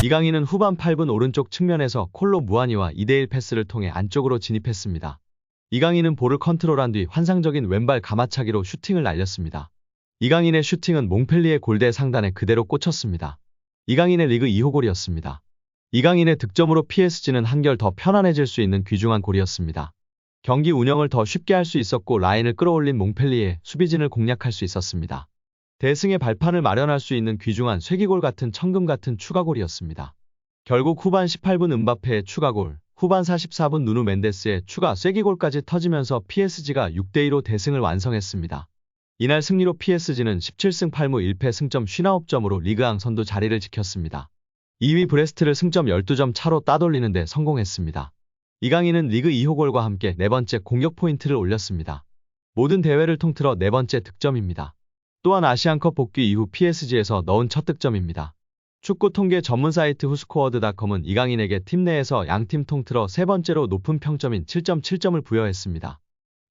이강인은 후반 8분 오른쪽 측면에서 콜로 무아니와 2대1 패스를 통해 안쪽으로 진입했습니다. 이강인은 볼을 컨트롤한 뒤 환상적인 왼발 가마차기로 슈팅을 날렸습니다. 이강인의 슈팅은 몽펠리에 골대 상단에 그대로 꽂혔습니다. 이강인의 리그 2호 골이었습니다. 이강인의 득점으로 PSG는 한결 더 편안해질 수 있는 귀중한 골이었습니다. 경기 운영을 더 쉽게 할 수 있었고 라인을 끌어올린 몽펠리에 수비진을 공략할 수 있었습니다. 대승의 발판을 마련할 수 있는 귀중한 쐐기골 같은 천금 같은 추가골이었습니다. 결국 후반 18분 음바페의 추가골, 후반 44분 누누 멘데스의 추가 쐐기골까지 터지면서 PSG가 6대2로 대승을 완성했습니다. 이날 승리로 PSG는 17승 8무 1패 승점 59점으로 리그앙 선두 자리를 지켰습니다. 2위 브레스트를 승점 12점 차로 따돌리는 데 성공했습니다. 이강인은 리그 2호 골과 함께 네 번째 공격 포인트를 올렸습니다. 모든 대회를 통틀어 네 번째 득점입니다. 또한 아시안컵 복귀 이후 PSG에서 넣은 첫 득점입니다. 축구 통계 전문 사이트 후스코어드.com은 이강인에게 팀 내에서 양팀 통틀어 세 번째로 높은 평점인 7.7점을 부여했습니다.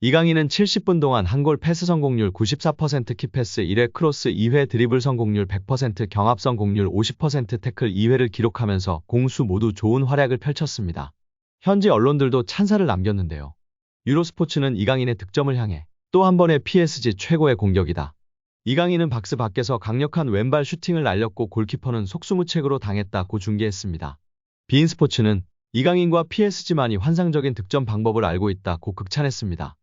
이강인은 70분 동안 한 골 패스 성공률 94%, 키패스 1회, 크로스 2회, 드리블 성공률 100%, 경합 성공률 50%, 태클 2회를 기록하면서 공수 모두 좋은 활약을 펼쳤습니다. 현지 언론들도 찬사를 남겼는데요. 유로스포츠는 이강인의 득점을 향해 또 한 번의 PSG 최고의 공격이다. 이강인은 박스 밖에서 강력한 왼발 슈팅을 날렸고 골키퍼는 속수무책으로 당했다고 중계했습니다. 비인스포츠는 이강인과 PSG만이 환상적인 득점 방법을 알고 있다고 극찬했습니다.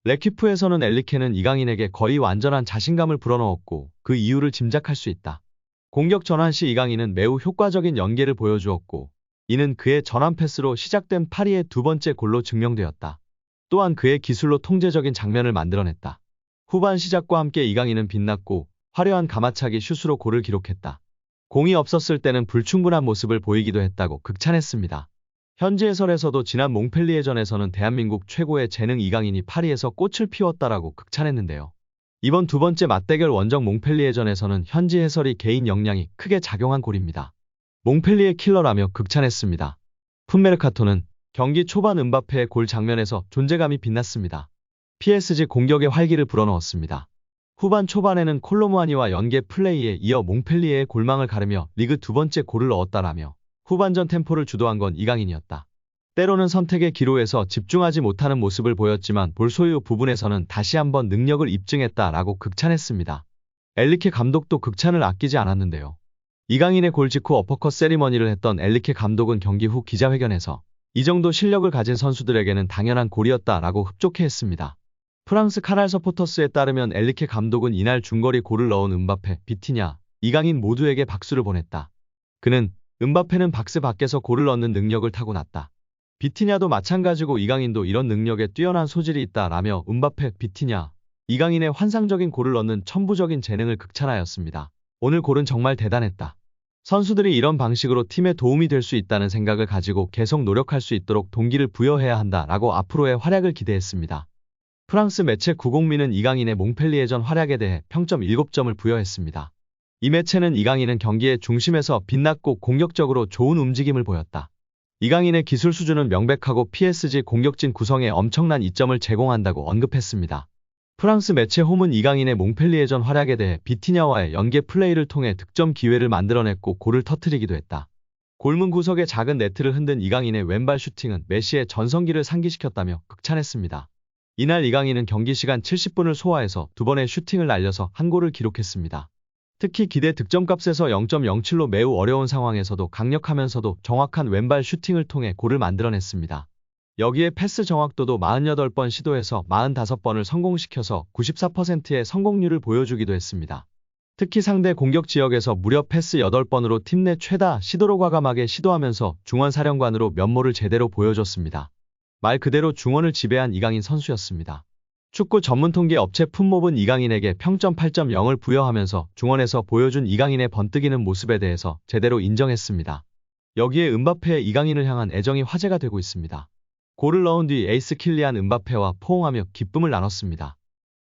레퀴프에서는 엘리케는 이강인에게 거의 완전한 자신감을 불어넣었고 그 이유를 짐작할 수 있다. 공격 전환 시 이강인은 매우 효과적인 연계를 보여주었고 이는 그의 전환 패스로 시작된 파리의 두 번째 골로 증명되었다. 또한 그의 기술로 통제적인 장면을 만들어냈다. 후반 시작과 함께 이강인은 빛났고 화려한 가마차기 슛으로 골을 기록했다. 공이 없었을 때는 불충분한 모습을 보이기도 했다고 극찬했습니다. 현지 해설에서도 지난 몽펠리에전에서는 대한민국 최고의 재능 이강인이 파리에서 꽃을 피웠다라고 극찬했는데요. 이번 두 번째 맞대결 원정 몽펠리에전에서는 현지 해설이 개인 역량이 크게 작용한 골입니다. 몽펠리에 킬러라며 극찬했습니다. 풋메르카토는 경기 초반 음바페의 골 장면에서 존재감이 빛났습니다. PSG 공격의 활기를 불어넣었습니다. 후반 초반에는 콜로무아니와 연계 플레이에 이어 몽펠리에의 골망을 가르며 리그 두 번째 골을 넣었다라며 후반전 템포를 주도한 건 이강인이었다. 때로는 선택의 기로에서 집중하지 못하는 모습을 보였지만 볼 소유 부분에서는 다시 한번 능력을 입증했다라고 극찬했습니다. 엘리케 감독도 극찬을 아끼지 않았는데요. 이강인의 골 직후 어퍼컷 세리머니를 했던 엘리케 감독은 경기 후 기자회견에서 이 정도 실력을 가진 선수들에게는 당연한 골이었다라고 흡족해 했습니다. 프랑스 카날 서포터스에 따르면 엘리케 감독은 이날 중거리 골을 넣은 음바페, 비티냐, 이강인 모두에게 박수를 보냈다. 그는 음바페는 박스 밖에서 골을 넣는 능력을 타고났다. 비티냐도 마찬가지고 이강인도 이런 능력에 뛰어난 소질이 있다라며 음바페, 비티냐, 이강인의 환상적인 골을 넣는 천부적인 재능을 극찬하였습니다. 오늘 골은 정말 대단했다. 선수들이 이런 방식으로 팀에 도움이 될 수 있다는 생각을 가지고 계속 노력할 수 있도록 동기를 부여해야 한다라고 앞으로의 활약을 기대했습니다. 프랑스 매체 구공미는 이강인의 몽펠리에전 활약에 대해 평점 7점을 부여했습니다. 이 매체는 이강인은 경기의 중심에서 빛났고 공격적으로 좋은 움직임을 보였다. 이강인의 기술 수준은 명백하고 PSG 공격진 구성에 엄청난 이점을 제공한다고 언급했습니다. 프랑스 매체 홈은 이강인의 몽펠리에전 활약에 대해 비티냐와의 연계 플레이를 통해 득점 기회를 만들어냈고 골을 터뜨리기도 했다. 골문 구석에 작은 네트를 흔든 이강인의 왼발 슈팅은 메시의 전성기를 상기시켰다며 극찬했습니다. 이날 이강인은 경기 시간 70분을 소화해서 두 번의 슈팅을 날려서 한 골을 기록했습니다. 특히 기대 득점값에서 0.07로 매우 어려운 상황에서도 강력하면서도 정확한 왼발 슈팅을 통해 골을 만들어냈습니다. 여기에 패스 정확도도 48번 시도해서 45번을 성공시켜서 94%의 성공률을 보여주기도 했습니다. 특히 상대 공격 지역에서 무려 패스 8번으로 팀 내 최다 시도로 과감하게 시도하면서 중원 사령관으로 면모를 제대로 보여줬습니다. 말 그대로 중원을 지배한 이강인 선수였습니다. 축구 전문 통계 업체 풋몹은 이강인에게 평점 8.0을 부여하면서 중원에서 보여준 이강인의 번뜩이는 모습에 대해서 제대로 인정했습니다. 여기에 음바페의 이강인을 향한 애정이 화제가 되고 있습니다. 골을 넣은 뒤 에이스 킬리안 음바페와 포옹하며 기쁨을 나눴습니다.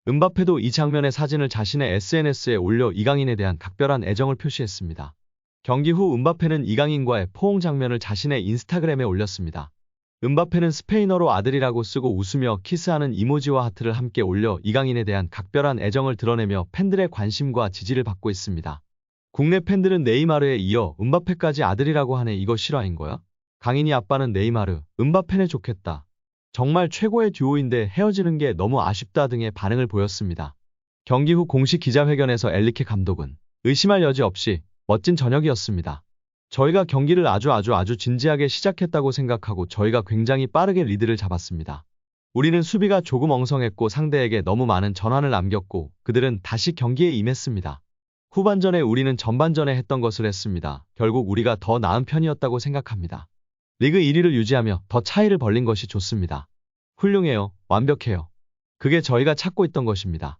음바페도 이 장면의 사진을 자신의 SNS에 올려 이강인에 대한 각별한 애정을 표시했습니다. 경기 후 음바페는 이강인과의 포옹 장면을 자신의 인스타그램에 올렸습니다. 음바페는 스페인어로 아들이라고 쓰고 웃으며 키스하는 이모지와 하트를 함께 올려 이강인에 대한 각별한 애정을 드러내며 팬들의 관심과 지지를 받고 있습니다. 국내 팬들은 네이마르에 이어 음바페까지 아들이라고 하네. 이거 실화인 거야? 강인이 아빠는 네이마르, 음바페네 좋겠다. 정말 최고의 듀오인데 헤어지는 게 너무 아쉽다 등의 반응을 보였습니다. 경기 후 공식 기자회견에서 엔리케 감독은 의심할 여지 없이 멋진 저녁이었습니다. 저희가 경기를 아주 진지하게 시작했다고 생각하고 저희가 굉장히 빠르게 리드를 잡았습니다. 우리는 수비가 조금 엉성했고 상대에게 너무 많은 전환을 남겼고 그들은 다시 경기에 임했습니다. 후반전에 우리는 전반전에 했던 것을 했습니다. 결국 우리가 더 나은 편이었다고 생각합니다. 리그 1위를 유지하며 더 차이를 벌린 것이 좋습니다. 훌륭해요. 완벽해요. 그게 저희가 찾고 있던 것입니다.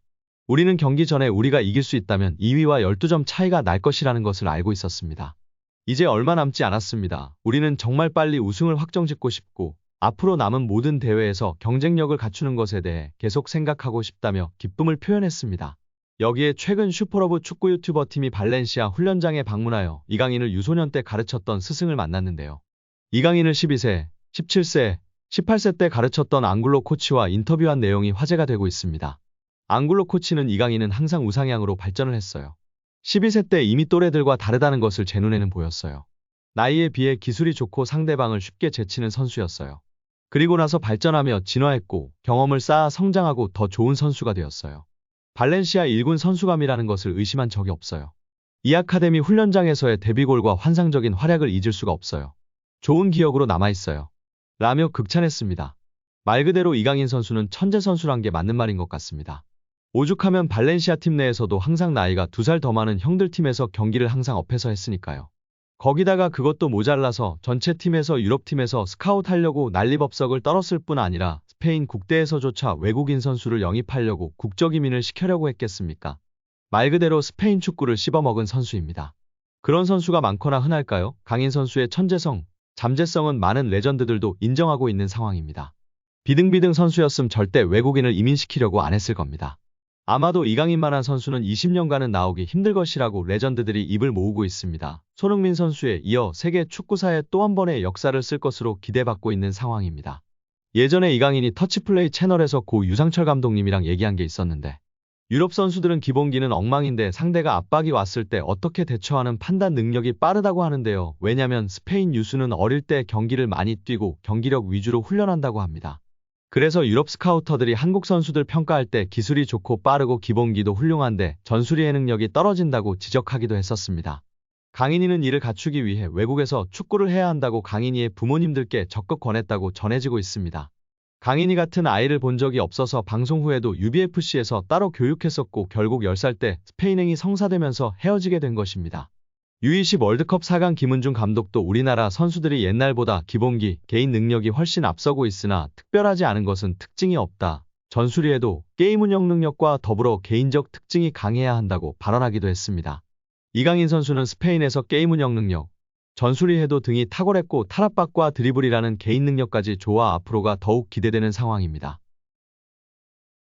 우리는 경기 전에 우리가 이길 수 있다면 2위와 12점 차이가 날 것이라는 것을 알고 있었습니다. 이제 얼마 남지 않았습니다. 우리는 정말 빨리 우승을 확정짓고 싶고 앞으로 남은 모든 대회에서 경쟁력을 갖추는 것에 대해 계속 생각하고 싶다며 기쁨을 표현했습니다. 여기에 최근 슈퍼러브 축구 유튜버 팀이 발렌시아 훈련장에 방문하여 이강인을 유소년 때 가르쳤던 스승을 만났는데요. 이강인을 12세, 17세, 18세 때 가르쳤던 앙글로 코치와 인터뷰한 내용이 화제가 되고 있습니다. 앙글로 코치는 이강인은 항상 우상향으로 발전을 했어요. 12세 때 이미 또래들과 다르다는 것을 제 눈에는 보였어요. 나이에 비해 기술이 좋고 상대방을 쉽게 제치는 선수였어요. 그리고 나서 발전하며 진화했고 경험을 쌓아 성장하고 더 좋은 선수가 되었어요. 발렌시아 1군 선수감이라는 것을 의심한 적이 없어요. 이 아카데미 훈련장에서의 데뷔골과 환상적인 활약을 잊을 수가 없어요. 좋은 기억으로 남아있어요. 라며 극찬했습니다. 말 그대로 이강인 선수는 천재 선수란 게 맞는 말인 것 같습니다. 오죽하면 발렌시아 팀 내에서도 항상 나이가 2살 더 많은 형들 팀에서 경기를 항상 업해서 했으니까요. 거기다가 그것도 모자라서 전체 팀에서 유럽팀에서 스카웃하려고 난리법석을 떨었을 뿐 아니라 스페인 국대에서조차 외국인 선수를 영입하려고 국적이민을 시켜려고 했겠습니까? 말 그대로 스페인 축구를 씹어먹은 선수입니다. 그런 선수가 많거나 흔할까요? 강인 선수의 천재성, 잠재성은 많은 레전드들도 인정하고 있는 상황입니다. 비등비등 선수였음 절대 외국인을 이민시키려고 안 했을 겁니다. 아마도 이강인만한 선수는 20년간은 나오기 힘들 것이라고 레전드들이 입을 모으고 있습니다. 손흥민 선수에 이어 세계 축구사에 또 한 번의 역사를 쓸 것으로 기대받고 있는 상황입니다. 예전에 이강인이 터치플레이 채널에서 고 유상철 감독님이랑 얘기한 게 있었는데 유럽 선수들은 기본기는 엉망인데 상대가 압박이 왔을 때 어떻게 대처하는 판단 능력이 빠르다고 하는데요. 왜냐면 스페인 유수는 어릴 때 경기를 많이 뛰고 경기력 위주로 훈련한다고 합니다. 그래서 유럽 스카우터들이 한국 선수들 평가할 때 기술이 좋고 빠르고 기본기도 훌륭한데 전술이의 능력이 떨어진다고 지적하기도 했었습니다. 강인이는 이를 갖추기 위해 외국에서 축구를 해야 한다고 강인이의 부모님들께 적극 권했다고 전해지고 있습니다. 강인이 같은 아이를 본 적이 없어서 방송 후에도 UBFC에서 따로 교육했었고 결국 10살 때 스페인행이 성사되면서 헤어지게 된 것입니다. U20 월드컵 4강 김은중 감독도 우리나라 선수들이 옛날보다 기본기, 개인 능력이 훨씬 앞서고 있으나 특별하지 않은 것은 특징이 없다. 전술이해도 게임 운영 능력과 더불어 개인적 특징이 강해야 한다고 발언하기도 했습니다. 이강인 선수는 스페인에서 게임 운영 능력, 전술이해도 등이 탁월했고 탈압박과 드리블이라는 개인 능력까지 좋아 앞으로가 더욱 기대되는 상황입니다.